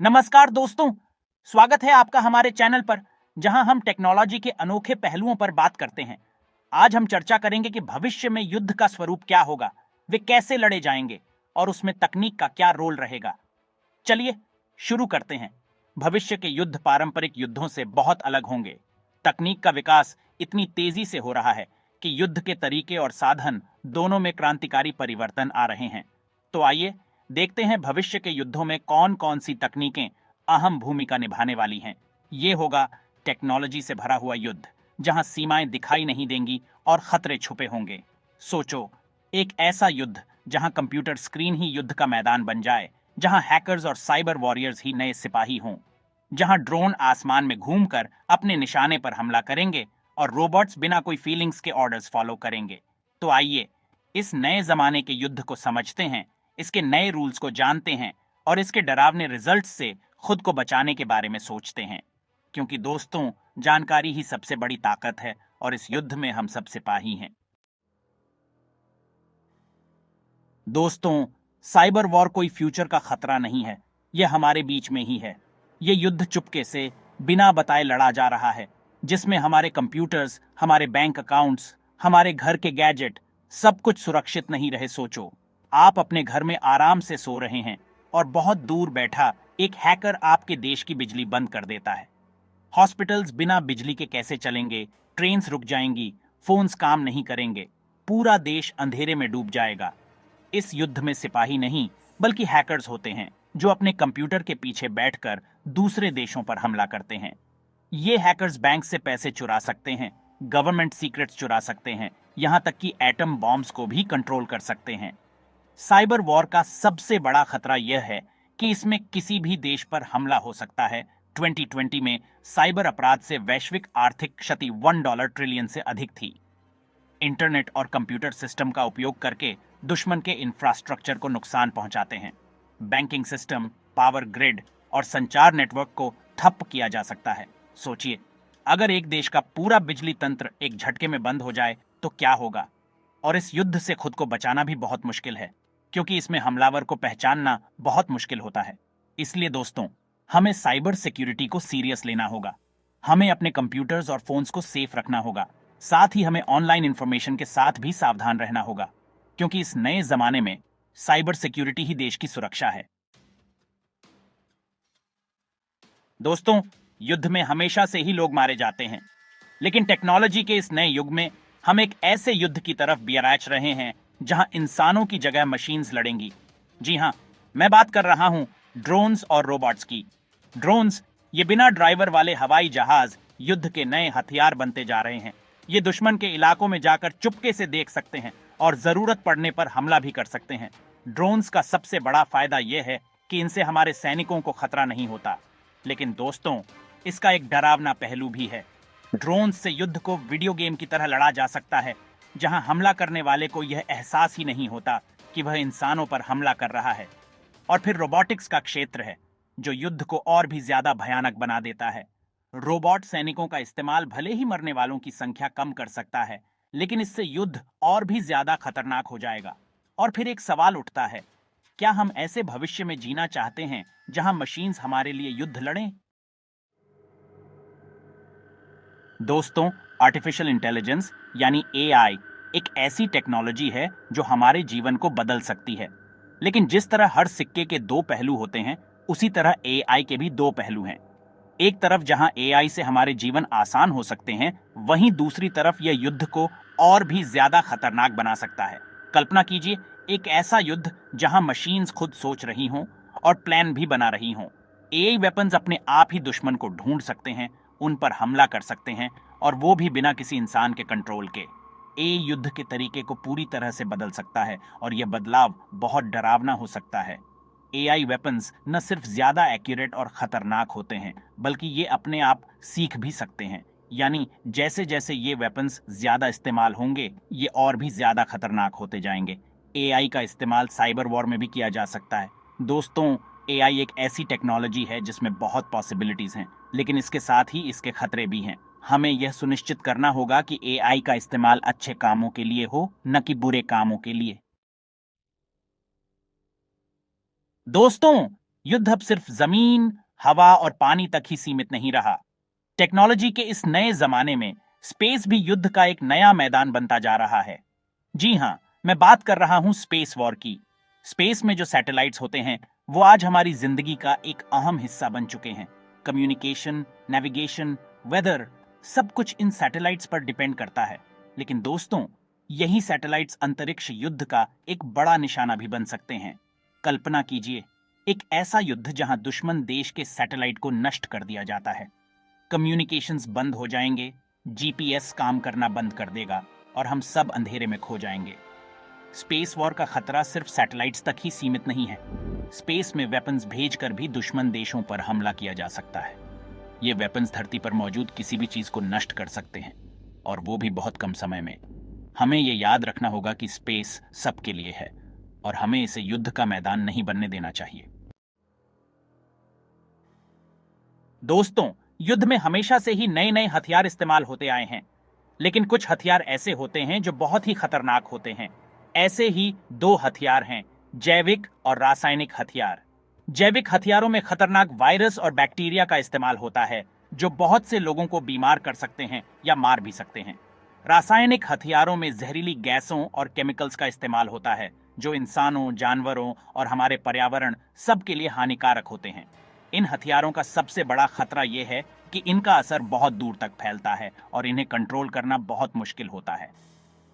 नमस्कार दोस्तों, स्वागत है आपका हमारे चैनल पर जहां हम टेक्नोलॉजी के अनोखे पहलुओं पर बात करते हैं। आज हम चर्चा करेंगे कि भविष्य में युद्ध का स्वरूप क्या होगा, वे कैसे लड़े जाएंगे और उसमें तकनीक का क्या रोल रहेगा। चलिए शुरू करते हैं। भविष्य के युद्ध पारंपरिक युद्धों से बहुत अलग होंगे। तकनीक का विकास इतनी तेजी से हो रहा है कि युद्ध के तरीके और साधन दोनों में क्रांतिकारी परिवर्तन आ रहे हैं। तो आइए देखते हैं भविष्य के युद्धों में कौन कौन सी तकनीकें अहम भूमिका निभाने वाली हैं। ये होगा टेक्नोलॉजी से भरा हुआ युद्ध, जहां सीमाएं दिखाई नहीं देंगी और खतरे छुपे होंगे। सोचो, एक ऐसा युद्ध जहां कंप्यूटर स्क्रीन ही युद्ध का मैदान बन जाए, जहां हैकर्स और साइबर वॉरियर्स ही नए सिपाही हों, जहां ड्रोन आसमान में घूमकर अपने निशाने पर हमला करेंगे और रोबोट्स बिना कोई फीलिंग्स के ऑर्डर्स फॉलो करेंगे। तो आइए इस नए जमाने के युद्ध को समझते हैं, इसके नए रूल्स को जानते हैं और इसके डरावने रिजल्ट्स से खुद को बचाने के बारे में सोचते हैं। क्योंकि दोस्तों, जानकारी ही सबसे बड़ी ताकत है और इस युद्ध में हम सब सिपाही हैं। दोस्तों, साइबर वॉर कोई फ्यूचर का खतरा नहीं है, यह हमारे बीच में ही है। यह युद्ध चुपके से बिना बताए लड़ा जा रहा है, जिसमें हमारे कंप्यूटर्स, हमारे बैंक अकाउंट्स, हमारे घर के गैजेट, सब कुछ सुरक्षित नहीं रहे। सोचो, आप अपने घर में आराम से सो रहे हैं और बहुत दूर बैठा एक हैकर आपके देश की बिजली बंद कर देता है। हॉस्पिटल्स बिना बिजली के कैसे चलेंगे, ट्रेन्स रुक जाएंगी, फोन्स काम नहीं करेंगे, पूरा देश अंधेरे में डूब जाएगा। इस युद्ध में सिपाही नहीं बल्कि हैकर्स होते हैं, जो अपने कंप्यूटर के पीछे बैठकर दूसरे देशों पर हमला करते हैं। ये हैकर्स बैंक से पैसे चुरा सकते हैं, गवर्नमेंट सीक्रेट्स चुरा सकते हैं, यहां तक कि एटम बॉम्ब्स को भी कंट्रोल कर सकते हैं। साइबर वॉर का सबसे बड़ा खतरा यह है कि इसमें किसी भी देश पर हमला हो सकता है। 2020 में साइबर अपराध से वैश्विक आर्थिक क्षति $1 ट्रिलियन से अधिक थी। इंटरनेट और कंप्यूटर सिस्टम का उपयोग करके दुश्मन के इंफ्रास्ट्रक्चर को नुकसान पहुंचाते हैं। बैंकिंग सिस्टम, पावर ग्रिड और संचार नेटवर्क को ठप किया जा सकता है। सोचिए, अगर एक देश का पूरा बिजली तंत्र एक झटके में बंद हो जाए तो क्या होगा। और इस युद्ध से खुद को बचाना भी बहुत मुश्किल है, क्योंकि इसमें हमलावर को पहचानना बहुत मुश्किल होता है। इसलिए दोस्तों, हमें साइबर सिक्योरिटी को सीरियस लेना होगा। हमें अपने कंप्यूटर्स और फोन्स को सेफ रखना होगा। साथ ही हमें ऑनलाइन इंफॉर्मेशन के साथ भी सावधान रहना होगा, क्योंकि इस नए जमाने में साइबर सिक्योरिटी ही देश की सुरक्षा है। दोस्तों, युद्ध में हमेशा से ही लोग मारे जाते हैं, लेकिन टेक्नोलॉजी के इस नए युग में हम एक ऐसे युद्ध की तरफ बियराच रहे हैं जहां इंसानों की जगह मशीन्स लड़ेंगी। जी हां, मैं बात कर रहा हूं ड्रोन्स और रोबोट्स की। ड्रोन्स, ये बिना ड्राइवर वाले हवाई जहाज युद्ध के नए हथियार बनते जा रहे हैं। ये दुश्मन के इलाकों में जाकर चुपके से देख सकते हैं और जरूरत पड़ने पर हमला भी कर सकते हैं। ड्रोन्स का सबसे बड़ा फायदा यह है कि इनसे हमारे सैनिकों को खतरा नहीं होता। लेकिन दोस्तों, इसका एक डरावना पहलू भी है। ड्रोन्स से युद्ध को वीडियो गेम की तरह लड़ा जा सकता है, जहां हमला करने वाले को यह एहसास ही नहीं होता कि वह इंसानों पर हमला कर रहा है। और फिर रोबोटिक्स का क्षेत्र है, जो युद्ध को और भी ज्यादा भयानक बना देता है। रोबोट सैनिकों का इस्तेमाल भले ही मरने वालों की संख्या कम कर सकता है, लेकिन इससे युद्ध और भी ज्यादा खतरनाक हो जाएगा। और फिर एक सवाल उठता है, क्या हम ऐसे भविष्य में जीना चाहते हैं जहां मशीन्स हमारे लिए युद्ध लड़ें? दोस्तों, आर्टिफिशियल इंटेलिजेंस यानी एआई एक ऐसी टेक्नोलॉजी है जो हमारे जीवन को बदल सकती है। लेकिन जिस तरह हर सिक्के के दो पहलू होते हैं, उसी तरह एआई के भी दो पहलू हैं। एक तरफ जहां एआई से हमारे जीवन आसान हो सकते हैं, वहीं दूसरी तरफ यह युद्ध को और भी ज्यादा खतरनाक बना सकता है। कल्पना कीजिए, एक ऐसा युद्ध जहां मशीन्स खुद सोच रही हों और प्लान भी बना रही हों। एआई वेपन्स अपने आप ही दुश्मन को ढूंढ सकते हैं, उन पर हमला कर सकते हैं, और वो भी बिना किसी इंसान के कंट्रोल के। एआई युद्ध के तरीके को पूरी तरह से बदल सकता है और यह बदलाव बहुत डरावना हो सकता है। एआई वेपन्स न सिर्फ ज्यादा एक्यूरेट और खतरनाक होते हैं, बल्कि ये अपने आप सीख भी सकते हैं। यानी जैसे जैसे ये वेपन्स ज्यादा इस्तेमाल होंगे, ये और भी ज्यादा खतरनाक होते जाएंगे। एआई का इस्तेमाल साइबर वॉर में भी किया जा सकता है। दोस्तों, एआई एक ऐसी टेक्नोलॉजी है जिसमें बहुत पॉसिबिलिटीज हैं, लेकिन इसके साथ ही इसके खतरे भी हैं। हमें यह सुनिश्चित करना होगा कि एआई का इस्तेमाल अच्छे कामों के लिए हो, न कि बुरे कामों के लिए। दोस्तों, युद्ध अब सिर्फ जमीन, हवा और पानी तक ही सीमित नहीं रहा। टेक्नोलॉजी के इस नए जमाने में स्पेस भी युद्ध का एक नया मैदान बनता जा रहा है। जी हां, मैं बात कर रहा हूं स्पेस वॉर की। स्पेस में जो सैटेलाइट्स होते हैं वो आज हमारी जिंदगी का एक अहम हिस्सा बन चुके हैं। कम्युनिकेशन, नेविगेशन, वेदर, सब कुछ इन सैटेलाइट्स पर डिपेंड करता है। लेकिन दोस्तों, यही सैटेलाइट्स अंतरिक्ष युद्ध का एक बड़ा निशाना भी बन सकते हैं। कल्पना कीजिए, एक ऐसा युद्ध जहां दुश्मन देश के सैटेलाइट को नष्ट कर दिया जाता है। कम्युनिकेशंस बंद हो जाएंगे, जीपीएस काम करना बंद कर देगा और हम सब अंधेरे में खो जाएंगे। स्पेस वॉर का खतरा सिर्फ सैटेलाइट्स तक ही सीमित नहीं है। स्पेस में वेपन्स भेजकर भी दुश्मन देशों पर हमला किया जा सकता है। ये वेपन्स धरती पर मौजूद किसी भी चीज को नष्ट कर सकते हैं, और वो भी बहुत कम समय में। हमें ये याद रखना होगा कि स्पेस सबके लिए है और हमें इसे युद्ध का मैदान नहीं बनने देना चाहिए। दोस्तों, युद्ध में हमेशा से ही नए नए हथियार इस्तेमाल होते आए हैं, लेकिन कुछ हथियार ऐसे होते हैं जो बहुत ही खतरनाक होते हैं। ऐसे ही दो हथियार हैं, जैविक और रासायनिक हथियार। जैविक हथियारों में खतरनाक वायरस और बैक्टीरिया का इस्तेमाल होता है जो बहुत से लोगों को बीमार कर सकते हैं या मार भी सकते हैं। रासायनिक हथियारों में जहरीली गैसों और केमिकल्स का इस्तेमाल होता है जो इंसानों, जानवरों और हमारे पर्यावरण सबके लिए हानिकारक होते हैं। इन हथियारों का सबसे बड़ा खतरा यह है कि इनका असर बहुत दूर तक फैलता है और इन्हें कंट्रोल करना बहुत मुश्किल होता है।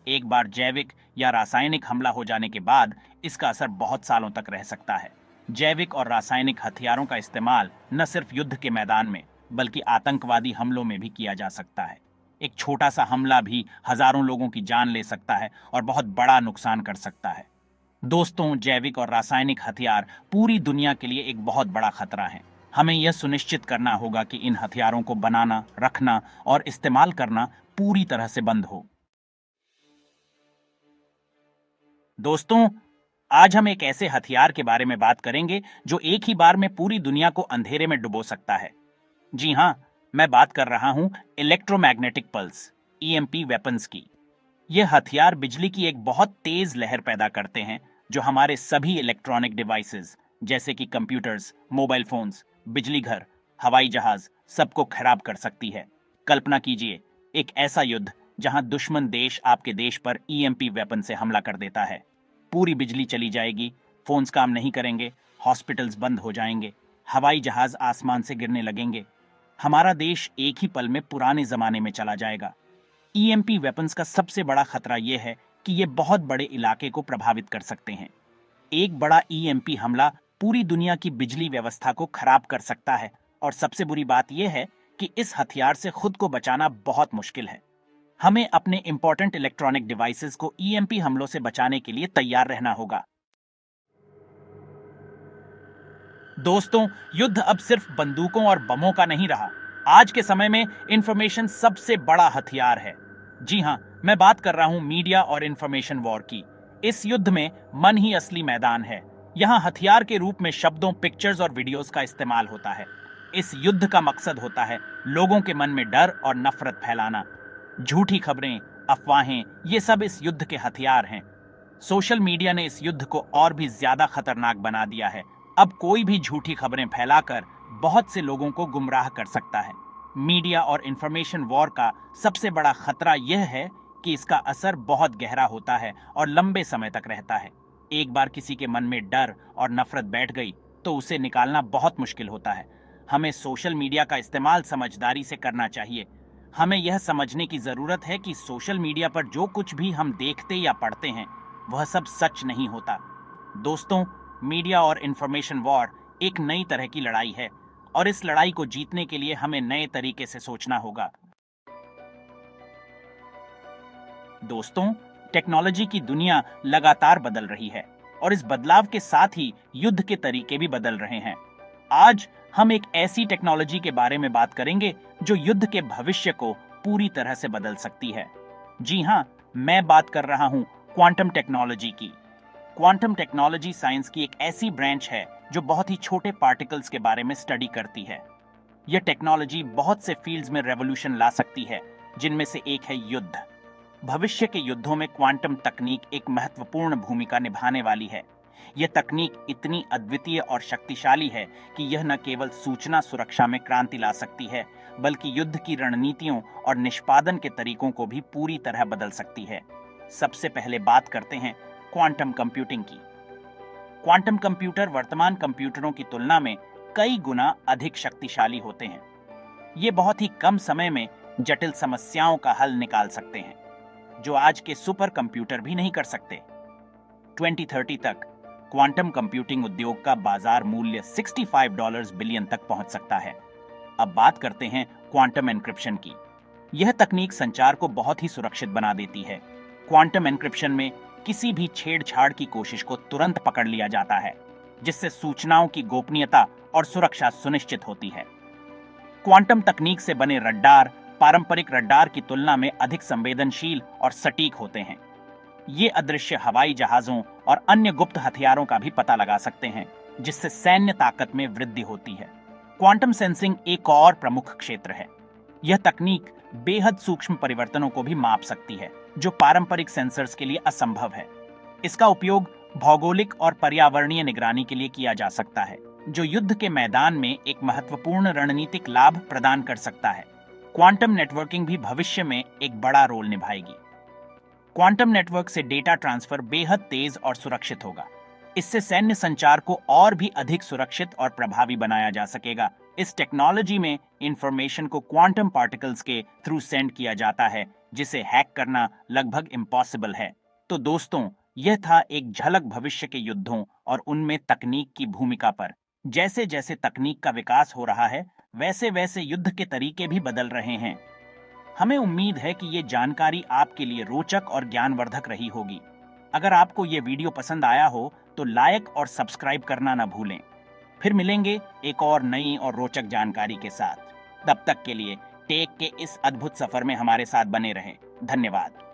एक बार जैविक या रासायनिक हमला हो जाने के बाद इसका असर बहुत सालों तक रह सकता है। जैविक और रासायनिक हथियारों का इस्तेमाल न सिर्फ युद्ध के मैदान में बल्कि आतंकवादी हमलों में भी किया जा सकता है। एक छोटा सा हमला भी हजारों लोगों की जान ले सकता है और बहुत बड़ा नुकसान कर सकता है। दोस्तों, जैविक और रासायनिक हथियार पूरी दुनिया के लिए एक बहुत बड़ा खतरा है। हमें यह सुनिश्चित करना होगा कि इन हथियारों को बनाना, रखना और इस्तेमाल करना पूरी तरह से बंद हो। दोस्तों, आज हम एक ऐसे हथियार के बारे में बात करेंगे जो एक ही बार में पूरी दुनिया को अंधेरे में डुबो सकता है। जी हां, मैं बात कर रहा हूं इलेक्ट्रोमैग्नेटिक पल्स, ईएमपी वेपन्स की। यह हथियार बिजली की एक बहुत तेज लहर पैदा करते हैं जो हमारे सभी इलेक्ट्रॉनिक डिवाइसेस जैसे कि कंप्यूटर्स, मोबाइल फोन्स, बिजली घर, हवाई जहाज सबको खराब कर सकती है। कल्पना कीजिए, एक ऐसा युद्ध जहां दुश्मन देश आपके देश पर ईएमपी वेपन से हमला कर देता है। पूरी बिजली चली जाएगी, फोन्स काम नहीं करेंगे, हॉस्पिटल्स बंद हो जाएंगे, हवाई जहाज आसमान से गिरने लगेंगे। हमारा देश एक ही पल में पुराने जमाने में चला जाएगा। ईएमपी वेपन्स का सबसे बड़ा खतरा यह है कि ये बहुत बड़े इलाके को प्रभावित कर सकते हैं। एक बड़ा ईएमपी हमला पूरी दुनिया की बिजली व्यवस्था को खराब कर सकता है, और सबसे बुरी बात यह है कि इस हथियार से खुद को बचाना बहुत मुश्किल है। हमें अपने इंपॉर्टेंट इलेक्ट्रॉनिक डिवाइसेस को ईएमपी हमलों से बचाने के लिए तैयार रहना होगा। दोस्तों, युद्ध अब सिर्फ बंदूकों और बमों का नहीं रहा। आज के समय में इंफॉर्मेशन सबसे बड़ा हथियार है। जी हां, मैं बात कर रहा हूं मीडिया और इंफॉर्मेशन वॉर की। इस युद्ध में मन ही असली मैदान है। यहां हथियार के रूप में शब्दों, पिक्चर्स और वीडियोस का इस्तेमाल होता है। इस युद्ध का मकसद होता है लोगों के मन में डर और नफरत फैलाना। झूठी खबरें, अफवाहें, ये सब इस युद्ध के हथियार हैं। सोशल मीडिया ने इस युद्ध को और भी ज्यादा खतरनाक बना दिया है। अब कोई भी झूठी खबरें फैलाकर बहुत से लोगों को गुमराह कर सकता है। मीडिया और इंफॉर्मेशन वॉर का सबसे बड़ा खतरा यह है कि इसका असर बहुत गहरा होता है और लंबे समय तक रहता है। एक बार किसी के मन में डर और नफरत बैठ गई तो उसे निकालना बहुत मुश्किल होता है। हमें सोशल मीडिया का इस्तेमाल समझदारी से करना चाहिए। हमें यह समझने की जरूरत है कि सोशल मीडिया पर जो कुछ भी हम देखते या पढ़ते हैं वह सब सच नहीं होता। दोस्तों, मीडिया और इंफॉर्मेशन वॉर एक नई तरह की लड़ाई है, और इस लड़ाई को जीतने के लिए हमें नए तरीके से सोचना होगा। दोस्तों, टेक्नोलॉजी की दुनिया लगातार बदल रही है और इस बदलाव के साथ ही युद्ध के तरीके भी बदल रहे हैं। आज हम एक ऐसी टेक्नोलॉजी के बारे में बात करेंगे जो युद्ध के भविष्य को पूरी तरह से बदल सकती है। जी हां, मैं बात कर रहा हूं क्वांटम टेक्नोलॉजी की। क्वांटम टेक्नोलॉजी साइंस की एक ऐसी ब्रांच है जो बहुत ही छोटे पार्टिकल्स के बारे में स्टडी करती है। यह टेक्नोलॉजी बहुत से फील्ड्स में रेवोल्यूशन ला सकती है, जिनमें से एक है युद्ध। भविष्य के युद्धों में क्वांटम तकनीक एक महत्वपूर्ण भूमिका निभाने वाली है। यह तकनीक इतनी अद्वितीय और शक्तिशाली है कि यह न केवल सूचना सुरक्षा में क्रांति ला सकती है, बल्कि युद्ध की रणनीतियों और निष्पादन के तरीकों को भी पूरी तरह बदल सकती है। सबसे पहले बात करते हैं क्वांटम कंप्यूटिंग की। क्वांटम कंप्यूटर वर्तमान कंप्यूटरों की तुलना में कई गुना अधिक शक्तिशाली होते हैं। ये बहुत ही कम समय में जटिल समस्याओं का हल निकाल सकते हैं, जो आज के सुपर कंप्यूटर भी नहीं कर सकते। 2030 तक क्वांटम कंप्यूटिंग उद्योग का बाजार मूल्य $65 बिलियन तक पहुंच सकता है। अब बात करते हैं क्वांटम एन्क्रिप्शन की। यह तकनीक संचार को बहुत ही सुरक्षित बना देती है। क्वांटम एन्क्रिप्शन में किसी भी छेड़छाड़ की कोशिश को तुरंत पकड़ लिया जाता है, जिससे सूचनाओं की गोपनीयता और सुरक्षा सुनिश्चित होती है। क्वांटम तकनीक से बने रडार पारंपरिक रडार की तुलना में अधिक संवेदनशील और सटीक होते हैं। ये अदृश्य हवाई जहाजों और अन्य गुप्त हथियारों का भी पता लगा सकते हैं, जिससे सैन्य ताकत में वृद्धि होती है। क्वांटम सेंसिंग एक और प्रमुख क्षेत्र है। यह तकनीक बेहद सूक्ष्म परिवर्तनों को भी माप सकती है, जो पारंपरिक सेंसर्स के लिए असंभव है। इसका उपयोग भौगोलिक और पर्यावरणीय निगरानी के लिए किया जा सकता है, जो युद्ध के मैदान में एक महत्वपूर्ण रणनीतिक लाभ प्रदान कर सकता है। क्वांटम नेटवर्किंग भी भविष्य में एक बड़ा रोल निभाएगी। क्वांटम नेटवर्क से डेटा ट्रांसफर बेहद तेज और सुरक्षित होगा। इससे सैन्य संचार को और भी अधिक सुरक्षित और प्रभावी बनाया जा सकेगा। इस टेक्नोलॉजी में इंफॉर्मेशन को क्वांटम पार्टिकल्स के थ्रू सेंड किया जाता है, जिसे हैक करना लगभग इम्पॉसिबल है। तो दोस्तों, यह था एक झलक भविष्य के युद्धों और उनमें तकनीक की भूमिका पर। जैसे जैसे तकनीक का विकास हो रहा है, वैसे वैसे युद्ध के तरीके भी बदल रहे हैं। हमें उम्मीद है कि ये जानकारी आपके लिए रोचक और ज्ञानवर्धक रही होगी। अगर आपको ये वीडियो पसंद आया हो तो लाइक और सब्सक्राइब करना न भूलें। फिर मिलेंगे एक और नई और रोचक जानकारी के साथ। तब तक के लिए टेक के इस अद्भुत सफर में हमारे साथ बने रहें। धन्यवाद।